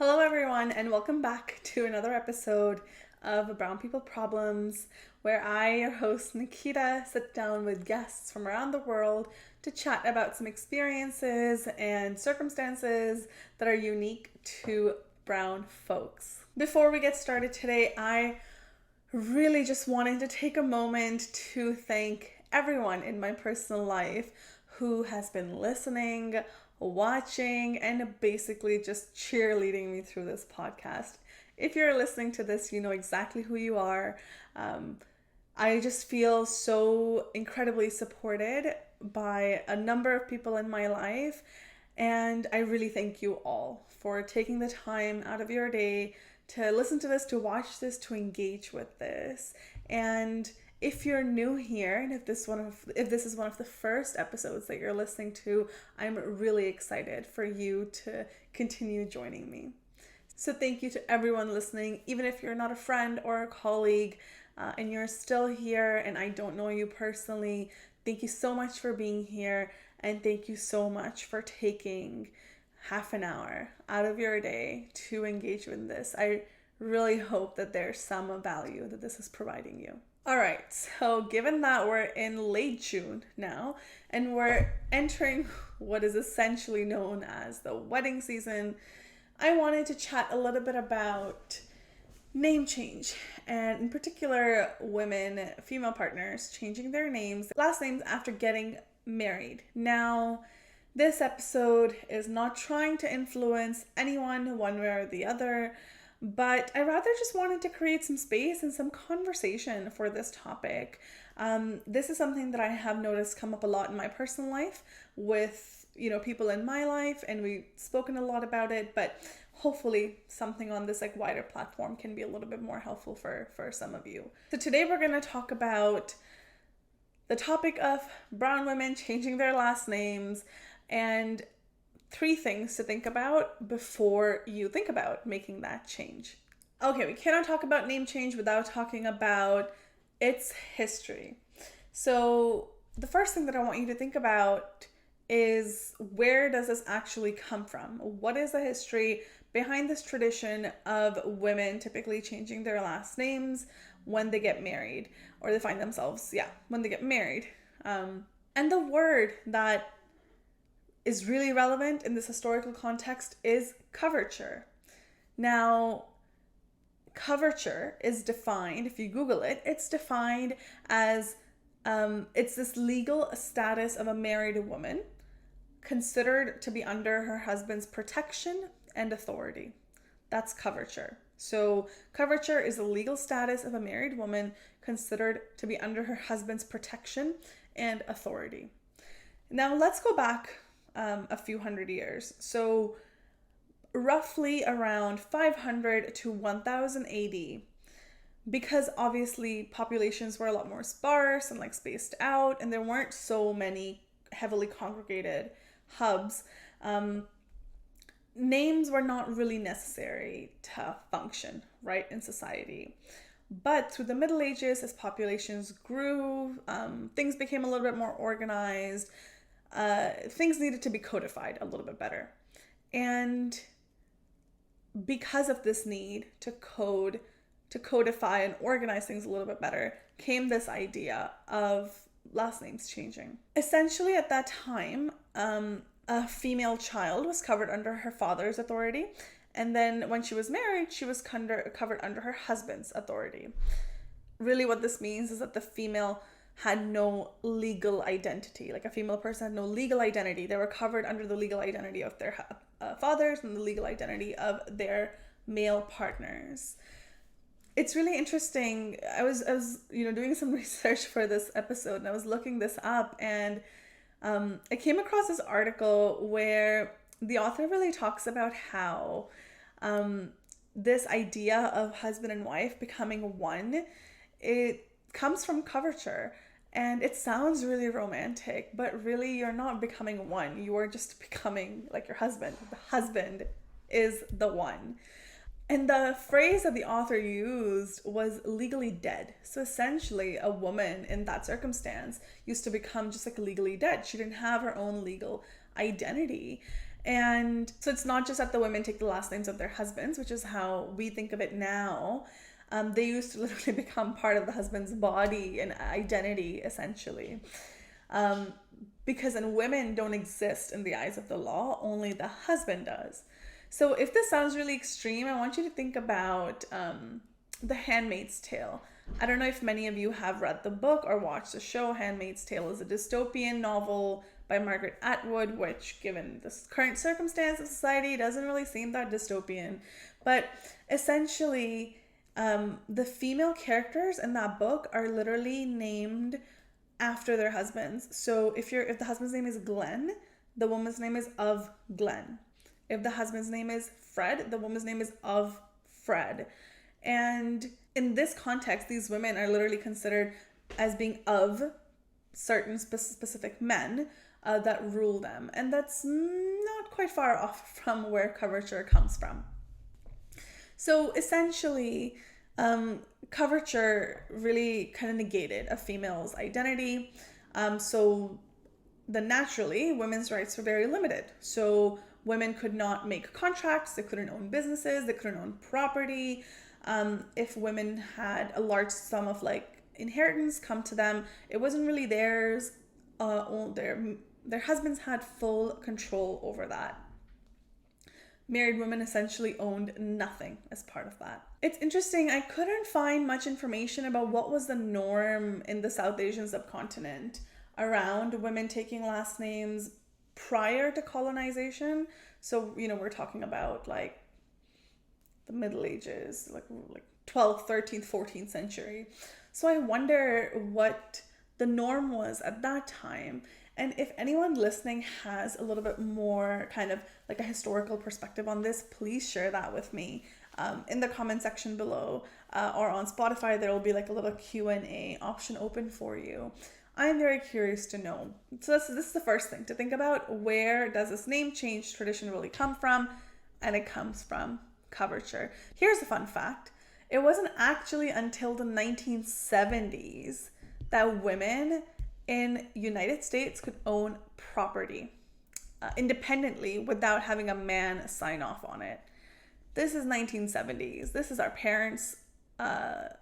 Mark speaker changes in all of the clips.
Speaker 1: Hello, everyone, and welcome back to another episode of Brown People Problems, where I, your host Nikita, sit down with guests from around the world to chat about some experiences and circumstances that are unique to brown folks. Before we get started today, I really just wanted to take a moment to thank everyone in my personal life who has been listening, watching, and basically just cheerleading me through this podcast. If you're listening to this, you know exactly who you are. I just feel so incredibly supported by a number of people in my life, and I really thank you all for taking the time out of your day to listen to this, to watch this, to engage with this. And if you're new here, and if this is one of the first episodes that you're listening to, I'm really excited for you to continue joining me. So thank you to everyone listening, even if you're not a friend or a colleague, and you're still here and I don't know you personally. Thank you so much for being here, and thank you so much for taking half an hour out of your day to engage with this. I really hope that there's some value that this is providing you. All right, so given that we're in late June now and we're entering what is essentially known as the wedding season, I wanted to chat a little bit about name change, and in particular women, female partners changing their last names after getting married. Now, this episode is not trying to influence anyone one way or the other, but I rather just wanted to create some space and some conversation for this topic. This is something that I have noticed come up a lot in my personal life with, people in my life, and we've spoken a lot about it, but hopefully something on this wider platform can be a little bit more helpful for some of you. So today we're going to talk about the topic of brown women changing their last names and 3 things to think about before you think about making that change. Okay, we cannot talk about name change without talking about its history. So the first thing that I want you to think about is, where does this actually come from? What is the history behind this tradition of women typically changing their last names when they get married, or they find themselves, when they get married? And the word that is really relevant in this historical context is coverture. Now, coverture is defined, if you Google it, it's defined as it's this legal status of a married woman considered to be under her husband's protection and authority. That's coverture. So coverture is the legal status of a married woman considered to be under her husband's protection and authority. Now let's go back a few hundred years. So roughly around 500 to 1000 AD, because obviously populations were a lot more sparse and spaced out, and there weren't so many heavily congregated hubs, names were not really necessary to function right in society. But through the Middle Ages, as populations grew, things became a little bit more organized. Things needed to be codified a little bit better. And because of this need to codify and organize things a little bit better, came this idea of last names changing. Essentially, at that time, a female child was covered under her father's authority, and then when she was married, she was covered under her husband's authority. Really, what this means is that the female had no legal identity. A female person had no legal identity. They were covered under the legal identity of their fathers and the legal identity of their male partners. It's really interesting. I was doing some research for this episode, and I was looking this up, and I came across this article where the author really talks about how this idea of husband and wife becoming one, it comes from coverture. And it sounds really romantic, but really you're not becoming one. You are just becoming like your husband. The husband is the one. And the phrase that the author used was legally dead. So essentially, a woman in that circumstance used to become just legally dead. She didn't have her own legal identity. And so it's not just that the women take the last names of their husbands, which is how we think of it now. They used to literally become part of the husband's body and identity, essentially. Because then women don't exist in the eyes of the law, only the husband does. So if this sounds really extreme, I want you to think about The Handmaid's Tale. I don't know if many of you have read the book or watched the show. Handmaid's Tale is a dystopian novel by Margaret Atwood, which, given the current circumstance of society, doesn't really seem that dystopian. But essentially, the female characters in that book are literally named after their husbands. So if the husband's name is Glenn, the woman's name is of Glenn. If the husband's name is Fred, the woman's name is of Fred. And in this context, these women are literally considered as being of certain specific men that rule them. And that's not quite far off from where coverture comes from. So essentially, coverture really kind of negated a female's identity. So then naturally, women's rights were very limited. So women could not make contracts, they couldn't own businesses, they couldn't own property. If women had a large sum of inheritance come to them, it wasn't really theirs. Their husbands had full control over that. Married women essentially owned nothing as part of that. It's interesting, I couldn't find much information about what was the norm in the South Asian subcontinent around women taking last names prior to colonization. So, we're talking about the Middle Ages, like 12th, 13th, 14th century. So I wonder what the norm was at that time. And if anyone listening has a little bit more kind of a historical perspective on this, please share that with me in the comment section below, or on Spotify. There will be a little Q&A option open for you. I'm very curious to know. So this is the first thing to think about. Where does this name change tradition really come from? And it comes from coverture. Here's a fun fact. It wasn't actually until the 1970s that women in United States could own property independently without having a man sign off on it. This is 1970s. This is our parents'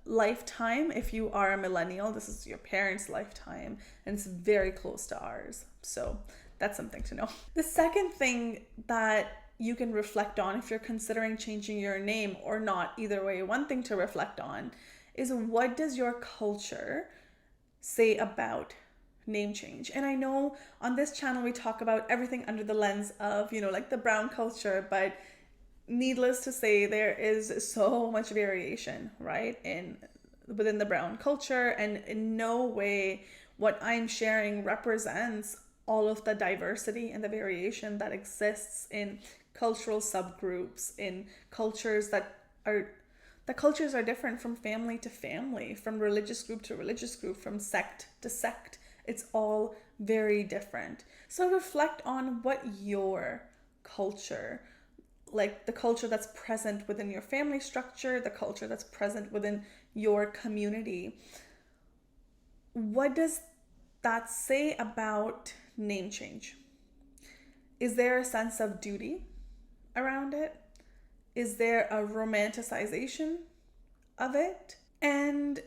Speaker 1: lifetime. If you are a millennial, this is your parents' lifetime, and it's very close to ours. So that's something to know. The second thing that you can reflect on if you're considering changing your name or not, either way, one thing to reflect on is, what does your culture say about name change? And I know on this channel we talk about everything under the lens of the brown culture, but needless to say, there is so much variation, right, within the brown culture, and in no way what I'm sharing represents all of the diversity and the variation that exists in cultural subgroups, in cultures the cultures are different from family to family, from religious group to religious group, from sect to sect. It's all very different. So reflect on what your culture, the culture that's present within your family structure, the culture that's present within your community. What does that say about name change? Is there a sense of duty around it? Is there a romanticization of it? And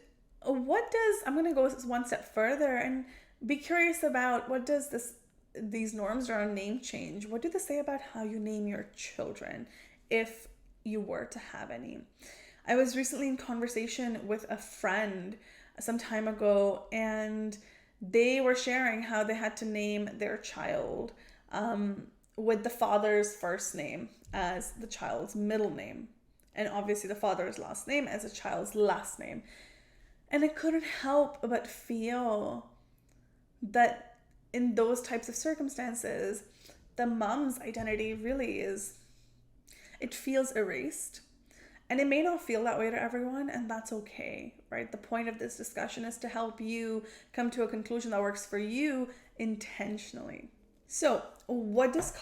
Speaker 1: I'm going to go one step further and be curious about, what does these norms around name change, what do they say about how you name your children, if you were to have any? I was recently in conversation with a friend some time ago, and they were sharing how they had to name their child with the father's first name as the child's middle name, and obviously the father's last name as the child's last name. And I couldn't help but feel that in those types of circumstances, the mom's identity really it feels erased. And it may not feel that way to everyone, and that's okay, right? The point of this discussion is to help you come to a conclusion that works for you intentionally. So, what does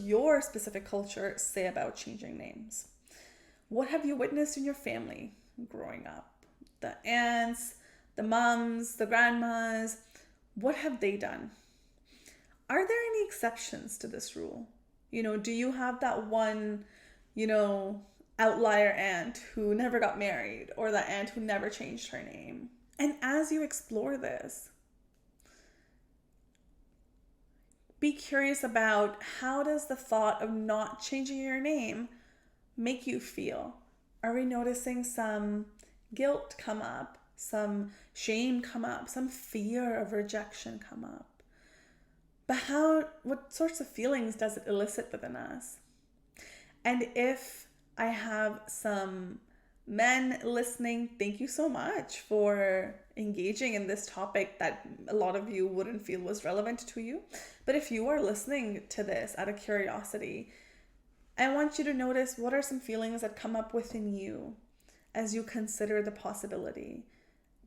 Speaker 1: your specific culture say about changing names? What have you witnessed in your family growing up? The aunts, the moms, the grandmas, what have they done? Are there any exceptions to this rule? Do you have that one, you know, outlier aunt who never got married, or that aunt who never changed her name? And as you explore this, be curious about, how does the thought of not changing your name make you feel? Are we noticing some guilt come up, some shame come up, some fear of rejection come up? But what sorts of feelings does it elicit within us? And if I have some men listening, thank you so much for engaging in this topic that a lot of you wouldn't feel was relevant to you. But if you are listening to this out of curiosity, I want you to notice, what are some feelings that come up within you as you consider the possibility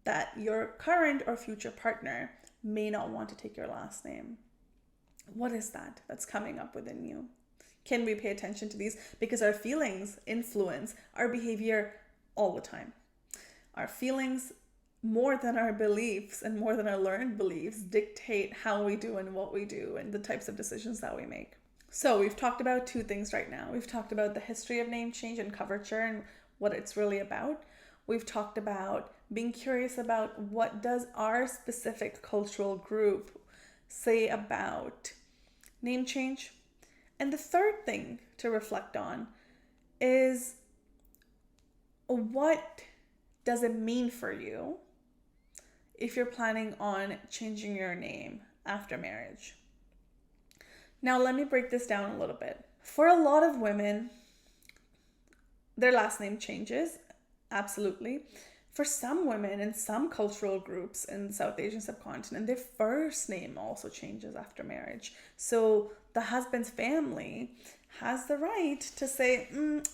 Speaker 1: that your current or future partner may not want to take your last name. What is that that's coming up within you? Can we pay attention to these? Because our feelings influence our behavior all the time. Our feelings, more than our beliefs and more than our learned beliefs, dictate how we do and what we do and the types of decisions that we make. So we've talked about two things right now. We've talked about the history of name change and coverture and what it's really about. We've talked about being curious about, what does our specific cultural group say about name change. And the third thing to reflect on is, what does it mean for you if you're planning on changing your name after marriage? Now, let me break this down a little bit. For a lot of women, their last name changes, absolutely. For some women in some cultural groups in the South Asian subcontinent, their first name also changes after marriage. So the husband's family has the right to say,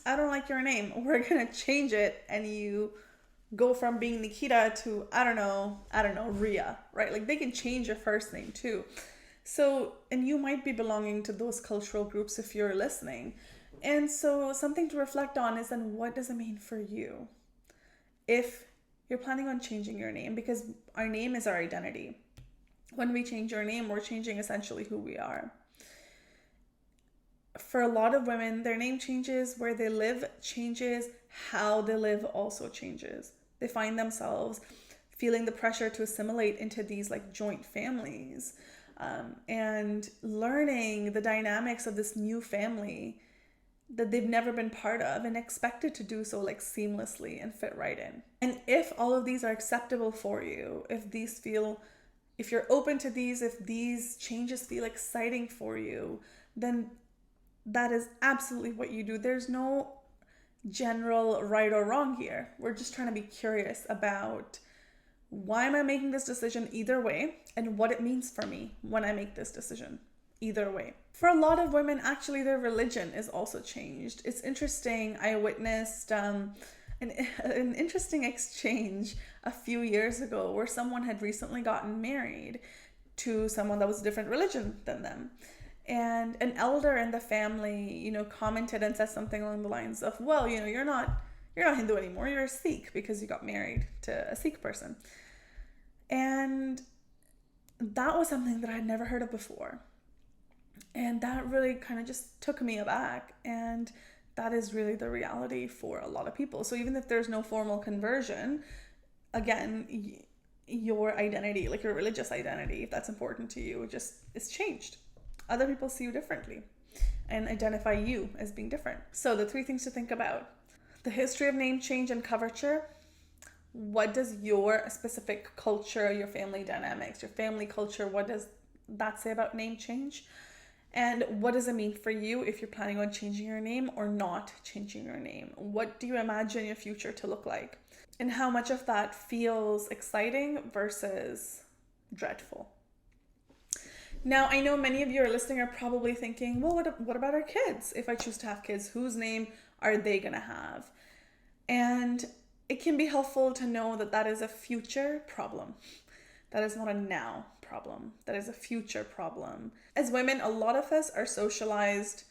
Speaker 1: I don't like your name. We're going to change it. And you go from being Nikita to, I don't know, Ria, right? Like, they can change your first name too. So, and you might be belonging to those cultural groups if you're listening. And so something to reflect on is, then what does it mean for you if you're planning on changing your name? Because our name is our identity. When we change our name, we're changing essentially who we are. For a lot of women, their name changes, where they live changes, how they live also changes. They find themselves feeling the pressure to assimilate into these like joint families, and learning the dynamics of this new family that they've never been part of, and expected to do so like seamlessly and fit right in. And if all of these are acceptable for you, if you're open to these, if these changes feel exciting for you, then that is absolutely what you do. There's no general right or wrong here. We're just trying to be curious about, why am I making this decision either way, and what it means for me when I make this decision either way. For a lot of women, actually, their religion is also changed. It's interesting. I witnessed an interesting exchange a few years ago where someone had recently gotten married to someone that was a different religion than them. And an elder in the family, commented and said something along the lines of, well, you're not Hindu anymore, you're a Sikh because you got married to a Sikh person. And that was something that I'd never heard of before. And that really kind of just took me aback. And that is really the reality for a lot of people. So even if there's no formal conversion, again, your identity, like your religious identity, if that's important to you, just is changed. Other people see you differently and identify you as being different. So the three things to think about: the history of name change and coverture. What does your specific culture, your family dynamics, your family culture, what does that say about name change? And what does it mean for you if you're planning on changing your name or not changing your name? What do you imagine your future to look like? And how much of that feels exciting versus dreadful? Now, I know many of you are listening are probably thinking, well, what about our kids? If I choose to have kids, whose name are they going to have? And it can be helpful to know that that is a future problem. That is not a now problem. That is a future problem. As women, a lot of us are socialized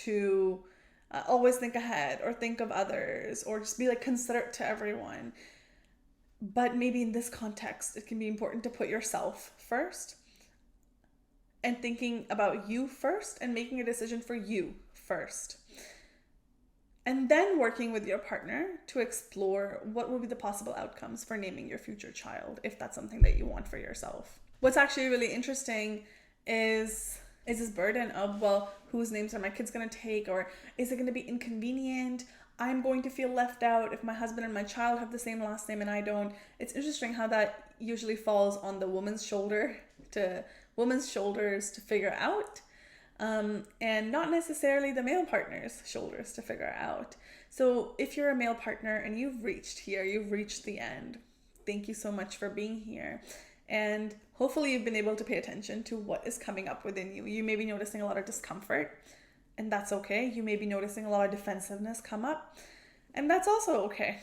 Speaker 1: to always think ahead or think of others or just be like considerate to everyone. But maybe in this context, it can be important to put yourself first and thinking about you first and making a decision for you first. And then working with your partner to explore what will be the possible outcomes for naming your future child, if that's something that you want for yourself. What's actually really interesting is this burden of, well, whose names are my kids going to take? Or is it going to be inconvenient? I'm going to feel left out if my husband and my child have the same last name and I don't. It's interesting how that usually falls on the woman's shoulders to figure out. And not necessarily the male partner's shoulders to figure out. So if you're a male partner and you've reached the end, thank you so much for being here. And hopefully you've been able to pay attention to what is coming up within you. You may be noticing a lot of discomfort, and that's okay. You may be noticing a lot of defensiveness come up, and that's also okay.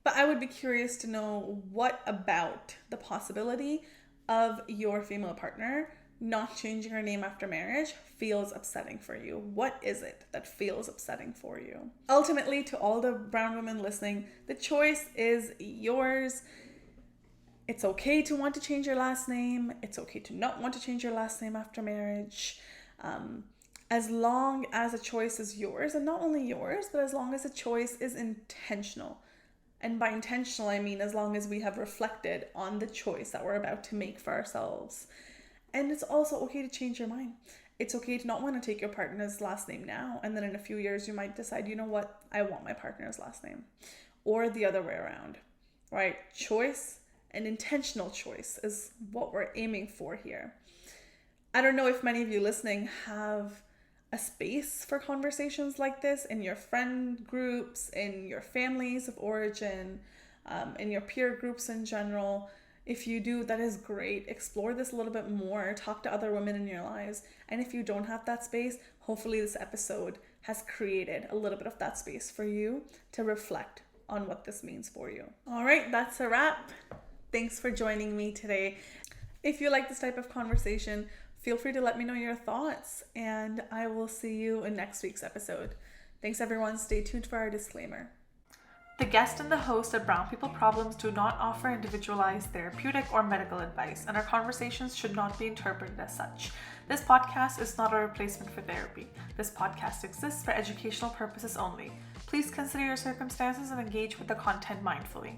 Speaker 1: But I would be curious to know what about the possibility of your female partner not changing her name after marriage feels upsetting for you. What is it that feels upsetting for you? Ultimately, to all the brown women listening, the choice is yours. It's okay to want to change your last name. It's okay to not want to change your last name after marriage. As long as a choice is yours, and not only yours, but as long as a choice is intentional. And by intentional, I mean as long as we have reflected on the choice that we're about to make for ourselves. And it's also okay to change your mind. It's okay to not want to take your partner's last name now, and then in a few years you might decide, you know what, I want my partner's last name. Or the other way around, right? Choice and intentional choice is what we're aiming for here. I don't know if many of you listening have a space for conversations like this in your friend groups, in your families of origin, in your peer groups in general. If you do, that is great. Explore this a little bit more. Talk to other women in your lives. And if you don't have that space, hopefully this episode has created a little bit of that space for you to reflect on what this means for you. All right, that's a wrap. Thanks for joining me today. If you like this type of conversation, feel free to let me know your thoughts, and I will see you in next week's episode. Thanks, everyone. Stay tuned for our disclaimer. The guest and the host of Brown People Problems do not offer individualized therapeutic or medical advice, and our conversations should not be interpreted as such. This podcast is not a replacement for therapy. This podcast exists for educational purposes only. Please consider your circumstances and engage with the content mindfully.